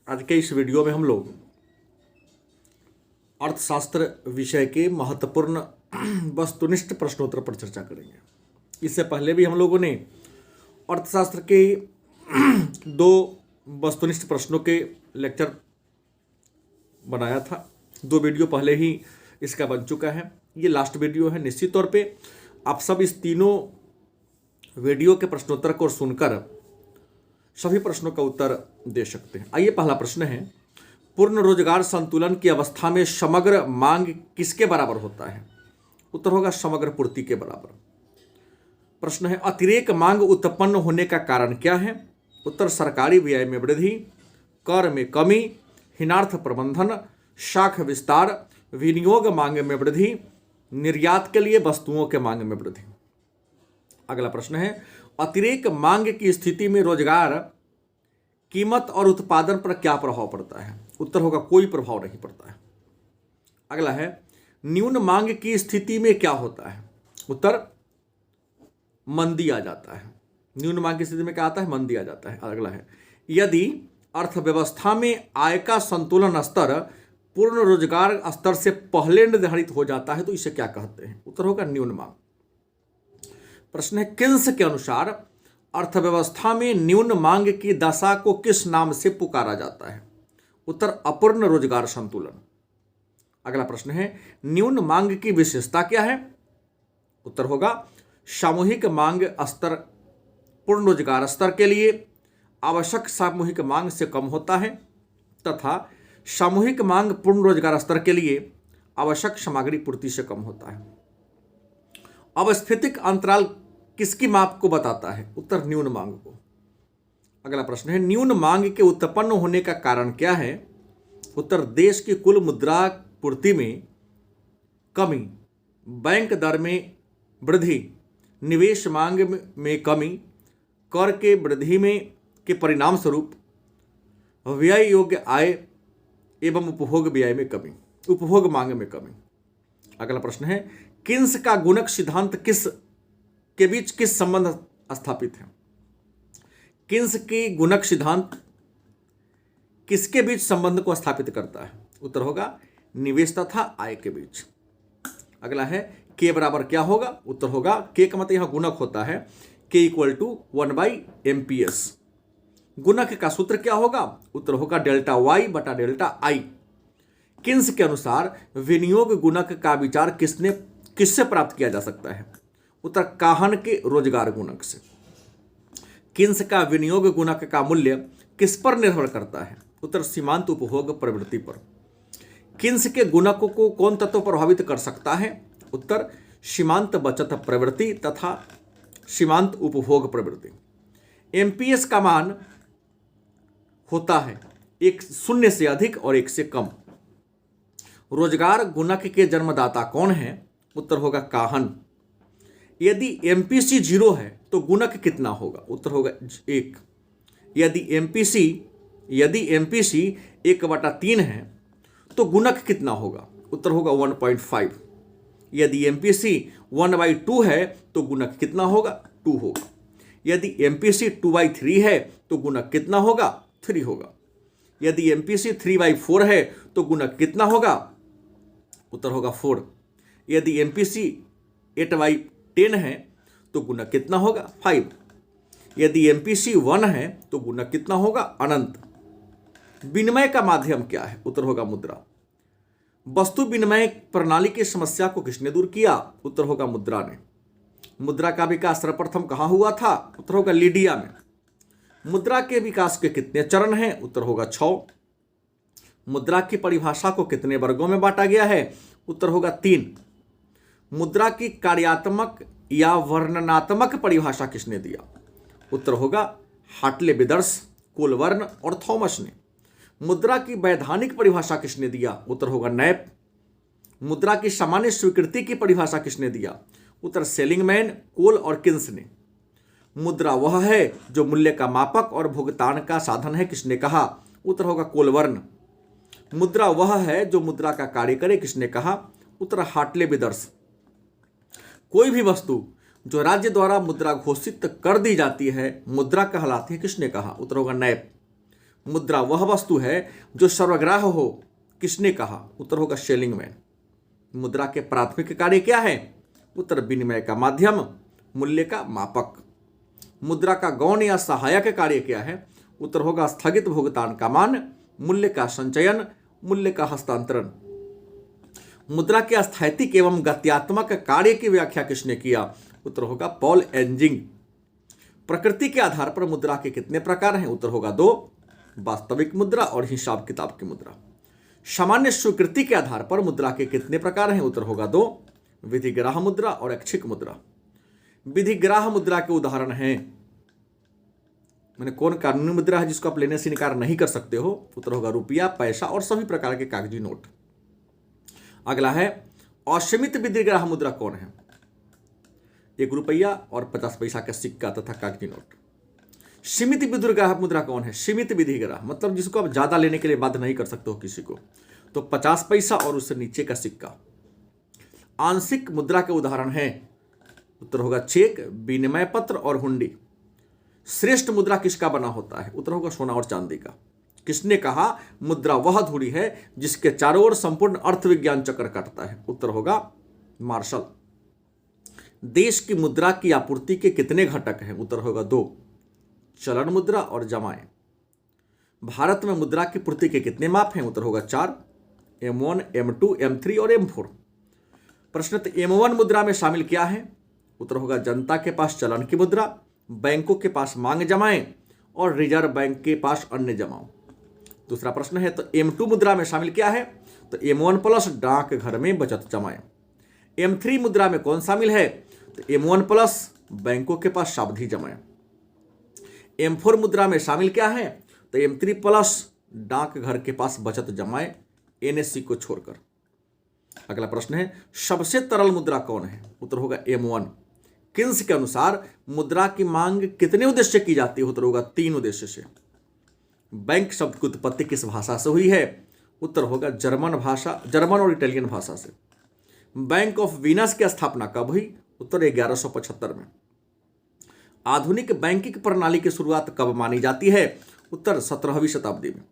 आज के इस वीडियो में हम लोग अर्थशास्त्र विषय के महत्वपूर्ण वस्तुनिष्ठ प्रश्नोत्तर पर चर्चा करेंगे। इससे पहले भी हम लोगों ने अर्थशास्त्र के दो वस्तुनिष्ठ प्रश्नों के लेक्चर बनाया था। 2 वीडियो पहले ही इसका बन चुका है। ये लास्ट वीडियो है। निश्चित तौर पे आप सब इस तीनों वीडियो के प्रश्नोत्तर को सुनकर सभी प्रश्नों का उत्तर दे सकते हैं। आइए, पहला प्रश्न है, पूर्ण रोजगार संतुलन की अवस्था में समग्र मांग किसके बराबर होता है? उत्तर होगा समग्र पूर्ति के बराबर। प्रश्न है, अतिरेक मांग उत्पन्न होने का कारण क्या है? उत्तर सरकारी व्यय में वृद्धि, कर में कमी, हीनार्थ प्रबंधन, शाख विस्तार, विनियोग मांग में वृद्धि, निर्यात के लिए वस्तुओं के मांग में वृद्धि। अगला प्रश्न है, अतिरेक मांग की स्थिति में रोजगार कीमत और उत्पादन पर क्या प्रभाव पड़ता है? उत्तर होगा कोई प्रभाव नहीं पड़ता है। अगला है, न्यून मांग की स्थिति में क्या होता है? उत्तर मंदी आ जाता है। न्यून मांग की स्थिति में क्या आता है? मंदी आ जाता है। अगला है, यदि अर्थव्यवस्था में आय का संतुलन स्तर पूर्ण रोजगार स्तर से पहले निर्धारित हो जाता है तो इसे क्या कहते हैं? उत्तर होगा न्यून मांग। प्रश्न है, किन्स के अनुसार अर्थव्यवस्था में न्यून मांग की दशा को किस नाम से पुकारा जाता है? उत्तर अपूर्ण रोजगार संतुलन। अगला प्रश्न है, न्यून मांग की विशेषता क्या है? उत्तर होगा सामूहिक मांग स्तर पूर्ण रोजगार स्तर के लिए आवश्यक सामूहिक मांग से कम होता है तथा सामूहिक मांग पूर्ण रोजगार स्तर के लिए आवश्यक सामग्री पूर्ति से कम होता है। अवस्थितिक अंतराल किसकी माप को बताता है? उत्तर न्यून मांग को। अगला प्रश्न है, न्यून मांग के उत्पन्न होने का कारण क्या है? उत्तर देश की कुल मुद्रा पूर्ति में कमी, बैंक दर में वृद्धि, निवेश मांग में कमी, कर के वृद्धि में के परिणाम स्वरूप व्यय योग्य आय एवं उपभोग व्यय में कमी, उपभोग मांग में कमी। अगला प्रश्न है, किन्स का गुणक सिद्धांत किस के बीच किस संबंध स्थापित है? किन्स की गुणक सिद्धांत किसके बीच संबंध को स्थापित करता है? उत्तर होगा निवेश तथा आय के बीच। अगला है, के बराबर क्या होगा? उत्तर होगा, के का मतलब यहां गुणक होता है, के इक्वल टू 1/MPS। गुणक का सूत्र क्या होगा? उत्तर होगा डेल्टा वाई बटा डेल्टा आई। किन्स के अनुसार विनियोग गुणक का विचार किससे प्राप्त किया जा सकता है? उत्तर काहन के रोजगार गुणक से। किन्स का विनियोग गुणक का मूल्य किस पर निर्भर करता है? उत्तर सीमांत उपभोग प्रवृत्ति पर। किन्स के गुणकों को कौन तत्व प्रभावित कर सकता है? उत्तर सीमांत बचत प्रवृत्ति तथा सीमांत उपभोग प्रवृत्ति। एमपीएस का मान होता है 0 से अधिक और 1 से कम। रोजगार गुणक के जन्मदाता कौन है? उत्तर होगा काहन। यदि एमपीसी 0 है तो गुणक कितना होगा? उत्तर होगा 1। यदि एमपीसी 1/3 है तो गुणक कितना होगा? उत्तर होगा 1.5। यदि एमपीसी 1/2 है तो गुणक कितना होगा? 2 होगा। यदि एमपीसी 2/3 है तो गुणक कितना होगा? 3 होगा। यदि एमपीसी 3/4 है तो गुणक कितना होगा? उत्तर होगा 4। यदि एमपीसी 8/10 है तो गुणक कितना होगा? 5। यदि एमपीसी 1 है तो गुणक कितना होगा? अनंत। विनिमय का माध्यम क्या है? उत्तर होगा मुद्रा। वस्तु विनिमय प्रणाली की समस्या को किसने दूर किया? उत्तर होगा मुद्रा ने। मुद्रा का विकास सर्वप्रथम कहां हुआ था? उत्तर होगा लीडिया में। मुद्रा के विकास के कितने चरण हैं? उत्तर होगा 6। मुद्रा की परिभाषा को कितने वर्गों में बांटा गया है? उत्तर होगा 3। मुद्रा की कार्यात्मक या वर्णनात्मक परिभाषा किसने दिया? उत्तर होगा हार्टले विदर्स, कोलवर्न और थॉमस ने। मुद्रा की वैधानिक परिभाषा किसने दिया? उत्तर होगा नैप। मुद्रा की सामान्य स्वीकृति की परिभाषा किसने दिया? उत्तर सेलिंगमैन, कोल और किन्स ने। मुद्रा वह है जो मूल्य का मापक और भुगतान का साधन है, किसने कहा? उत्तर होगा कोलवर्न। मुद्रा वह है जो मुद्रा का कार्य करे, किसने कहा? उत्तर हार्टले विदर्स। कोई भी वस्तु जो राज्य द्वारा मुद्रा घोषित कर दी जाती है मुद्रा कहलाती है, किसने कहा? उत्तर होगा नैप। मुद्रा वह वस्तु है जो सर्वग्राह्य हो, किसने कहा? उत्तर होगा शेलिंगमैन। मुद्रा के प्राथमिक कार्य क्या है? उत्तर विनिमय का माध्यम, मूल्य का मापक। मुद्रा का गौण या सहायक कार्य क्या है? उत्तर होगा स्थगित भुगतान का मान, मूल्य का संचयन, मूल्य का हस्तांतरण। मुद्रा के स्थैतिक एवं गत्यात्मक कार्य की व्याख्या किसने किया? उत्तर होगा पॉल एंजिंग। प्रकृति के आधार पर मुद्रा के कितने प्रकार हैं? उत्तर होगा 2, वास्तविक मुद्रा और हिसाब किताब की मुद्रा। सामान्य स्वीकृति के आधार पर मुद्रा के कितने प्रकार हैं? उत्तर होगा 2, विधिग्राह्य मुद्रा और ऐच्छिक मुद्रा। विधिग्राह्य मुद्रा के उदाहरण हैं, मैंने कौन कानूनी मुद्रा है जिसको आप लेने से इनकार नहीं कर सकते हो? उत्तर होगा रुपया, पैसा और सभी प्रकार के कागजी नोट। अगला है असीमित विधिग्राह्य मुद्रा कौन है? 1 रुपया और 50 पैसा का सिक्का तथा कागजी नोट। सीमित विधिग्राह्य मुद्रा कौन है? सीमित विधिग्राह्य मतलब जिसको आप ज्यादा लेने के लिए बाध्य नहीं कर सकते हो किसी को, तो 50 पैसा और उससे नीचे का सिक्का। आंशिक मुद्रा के उदाहरण हैं, उत्तर होगा चेक, विनिमय पत्र और हुंडी। श्रेष्ठ मुद्रा किसका बना होता है? उत्तर होगा सोना और चांदी का। किसने कहा मुद्रा वह धुरी है जिसके चारों ओर संपूर्ण अर्थविज्ञान चक्र काटता है? उत्तर होगा मार्शल। देश की मुद्रा की आपूर्ति के कितने घटक हैं? उत्तर होगा 2, चलन मुद्रा और जमाएं। भारत में मुद्रा की पूर्ति के कितने माप हैं? उत्तर होगा 4, M1, M2, M3 और M4। प्रश्न M1 मुद्रा में शामिल क्या है? उत्तर होगा जनता के पास चलन की मुद्रा, बैंकों के पास मांग जमाएं और रिजर्व बैंक के पास अन्य जमाओं। दूसरा प्रश्न है तो M2 मुद्रा में शामिल क्या है? तो M1 प्लस डाक घर में बचत जमाएं। M3 मुद्रा में कौन शामिल है? तो M1 प्लस बैंकों के पास सावधि जमाएं। M4 मुद्रा में शामिल क्या है? तो M3 प्लस डाक घर के पास बचत जमाएं, NSC को छोड़कर। अगला प्रश्न है सबसे तरल मुद्रा कौन है? उत्तर होगा M1। किन्स के अनुसार मुद्रा की मांग कितने उद्देश्य की जाती है? उत्तर होगा 3 उद्देश्य से। बैंक शब्द की उत्पत्ति किस भाषा से हुई है? उत्तर होगा जर्मन और इटालियन भाषा से। बैंक ऑफ वीनस की स्थापना कब हुई? उत्तर 1175 में। आधुनिक बैंकिंग प्रणाली की शुरुआत कब मानी जाती है? उत्तर 17वीं शताब्दी में।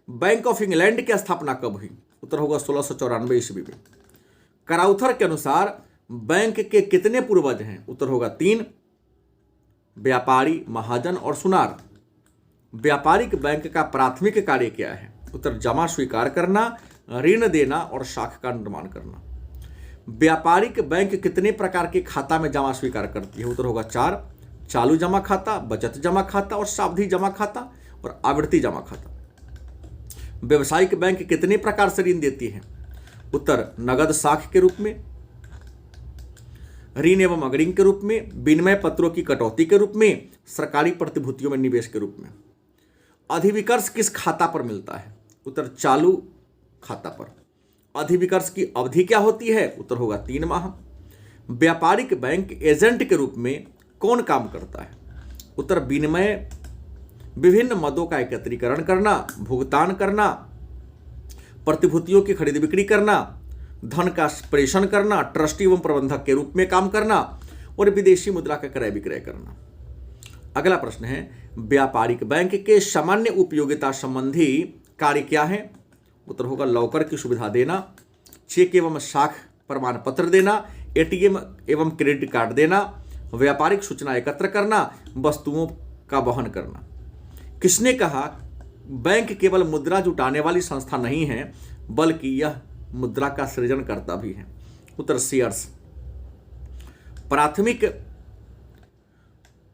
बैंक ऑफ इंग्लैंड की स्थापना कब हुई? उत्तर होगा 1694 ईस्वी में। कराउथर के अनुसार बैंक के कितने पूर्वज हैं? उत्तर होगा 3, व्यापारी, महाजन और सुनार। व्यापारिक बैंक का प्राथमिक कार्य क्या है? उत्तर जमा स्वीकार करना, ऋण देना और शाखा का निर्माण करना। व्यापारिक बैंक कितने प्रकार के खाता में जमा स्वीकार करती है? उत्तर होगा 4, चालू जमा खाता, बचत जमा खाता और सावधि जमा खाता और आवर्ती जमा खाता। व्यवसायिक बैंक कितने प्रकार से ऋण देती है? उत्तर नगद साख के रूप में, ऋण एवं अग्रिम के रूप में, विनिमय पत्रों की कटौती के रूप में, सरकारी प्रतिभूतियों में निवेश के रूप में। अधिविकर्ष किस खाता पर मिलता है? उत्तर चालू खाता पर। अधिविकर्ष की अवधि क्या होती है? उत्तर होगा 3 माह। व्यापारिक बैंक एजेंट के रूप में कौन काम करता है? उत्तर विनिमय, विभिन्न मदों का एकत्रीकरण करना, भुगतान करना, प्रतिभूतियों की खरीद बिक्री करना, धन का प्रेषण करना, ट्रस्टी एवं प्रबंधक के रूप में काम करना और विदेशी मुद्रा का क्रय विक्रय करना। अगला प्रश्न है व्यापारिक बैंक के सामान्य उपयोगिता संबंधी कार्य क्या है? उत्तर होगा लॉकर की सुविधा देना, चेक एवं साख प्रमाण पत्र देना, ATM एवं क्रेडिट कार्ड देना, व्यापारिक सूचना एकत्र करना, वस्तुओं का वहन करना। किसने कहा बैंक केवल मुद्रा जुटाने वाली संस्था नहीं है बल्कि यह मुद्रा का सृजन करता भी है? उत्तर सीयर्स। प्राथमिक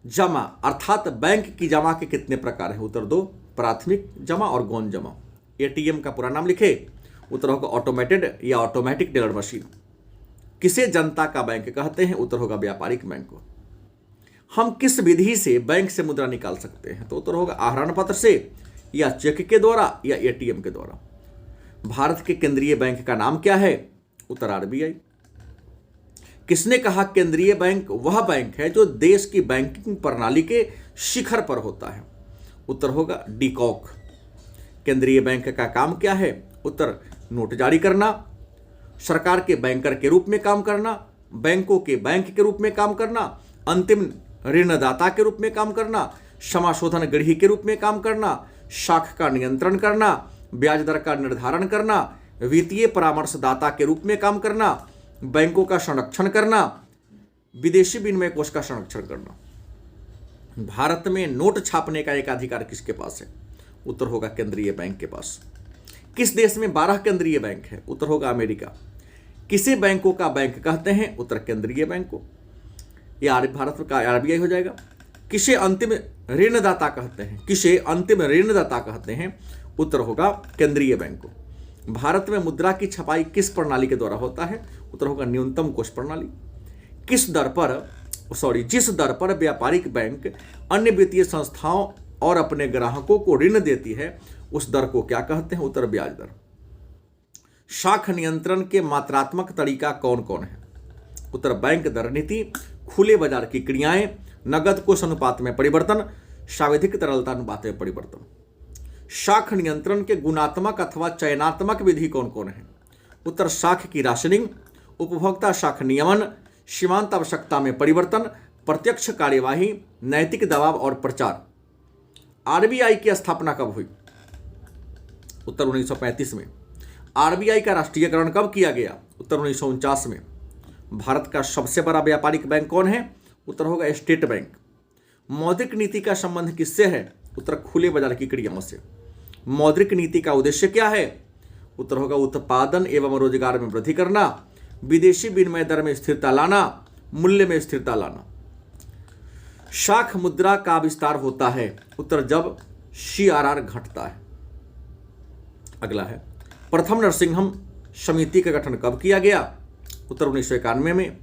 जमा अर्थात बैंक की जमा के कितने प्रकार हैं? उत्तर 2, प्राथमिक जमा और गौण जमा। ATM का पूरा नाम लिखे। उत्तर होगा ऑटोमेटेड या ऑटोमेटिक टेलर मशीन। किसे जनता का बैंक कहते हैं? उत्तर होगा व्यापारिक बैंक को। हम किस विधि से बैंक से मुद्रा निकाल सकते हैं? तो उत्तर होगा आहरण पत्र से या चेक के द्वारा या ATM के द्वारा। भारत के केंद्रीय बैंक का नाम क्या है? उत्तर RBI। किसने कहा केंद्रीय बैंक वह बैंक है जो देश की बैंकिंग प्रणाली के शिखर पर होता है? उत्तर होगा डी कॉक। केंद्रीय बैंक का काम क्या है? उत्तर नोट जारी करना, सरकार के बैंकर के रूप में काम करना, बैंकों के बैंक के रूप में काम करना, अंतिम ऋणदाता के रूप में काम करना, समाशोधन गृह के रूप में काम करना, शाख का नियंत्रण करना, ब्याज दर का निर्धारण करना, वित्तीय परामर्शदाता के रूप में काम करना, बैंकों का संरक्षण करना, विदेशी विनिमय कोष का संरक्षण करना। भारत में नोट छापने का एक अधिकार किसके पास है? उत्तर होगा केंद्रीय बैंक के पास। किस देश में 12 केंद्रीय बैंक है? उत्तर होगा अमेरिका। किसे बैंकों का बैंक कहते हैं? उत्तर केंद्रीय बैंक को। यह भारत का आरबीआई हो जाएगा। किसे अंतिम ऋणदाता कहते हैं? किसे अंतिम ऋणदाता कहते हैं? उत्तर होगा केंद्रीय बैंक को। भारत में मुद्रा की छपाई किस प्रणाली के द्वारा होता है? उत्तर होगा न्यूनतम कोष प्रणाली। जिस दर पर व्यापारिक बैंक अन्य वित्तीय संस्थाओं और अपने ग्राहकों को ऋण देती है उस दर को क्या कहते हैं? उत्तर ब्याज दर। शाख नियंत्रण के मात्रात्मक तरीका कौन कौन है? उत्तर बैंक दर नीति, खुले बाजार की क्रियाएं, नगद कोष अनुपात में परिवर्तन, सावधिक तरलता अनुपात में परिवर्तन। शाख नियंत्रण के गुणात्मक अथवा चयनात्मक विधि कौन कौन है? उत्तर शाख की राशनिंग, उपभोक्ता शाख नियमन, सीमांत आवश्यकता में परिवर्तन, प्रत्यक्ष कार्यवाही, नैतिक दबाव और प्रचार। आरबीआई की स्थापना कब हुई? उत्तर 1935 में। आरबीआई का राष्ट्रीयकरण कब किया गया? उत्तर 1949 में। भारत का सबसे बड़ा व्यापारिक बैंक कौन है? उत्तर होगा स्टेट बैंक। मौद्रिक नीति का संबंध किससे है? उत्तर खुले बाजार की क्रियाओं से। मौद्रिक नीति का उद्देश्य क्या है? उत्तर होगा उत्पादन एवं रोजगार में वृद्धि करना, विदेशी विनिमय दर में स्थिरता लाना, मूल्य में स्थिरता लाना। शाख मुद्रा का विस्तार होता है। उत्तर जब CRR घटता है। अगला है प्रथम नरसिंहम समिति का गठन कब किया गया? उत्तर 1991 में।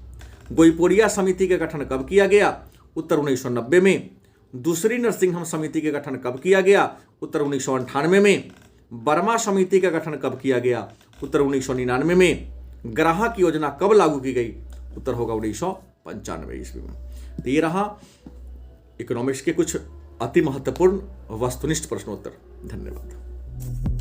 गोईपोड़िया समिति का गठन कब किया गया? उत्तर 1990 में। दूसरी नरसिंहम समिति का गठन कब किया गया? उत्तर 1998 में। बर्मा समिति का गठन कब किया गया? उत्तर 1999 में। ग्राहक योजना कब लागू की गई? उत्तर होगा 1995 ईस्वी में। तो ये रहा इकोनॉमिक्स के कुछ अति महत्वपूर्ण वस्तुनिष्ठ प्रश्नोत्तर। धन्यवाद।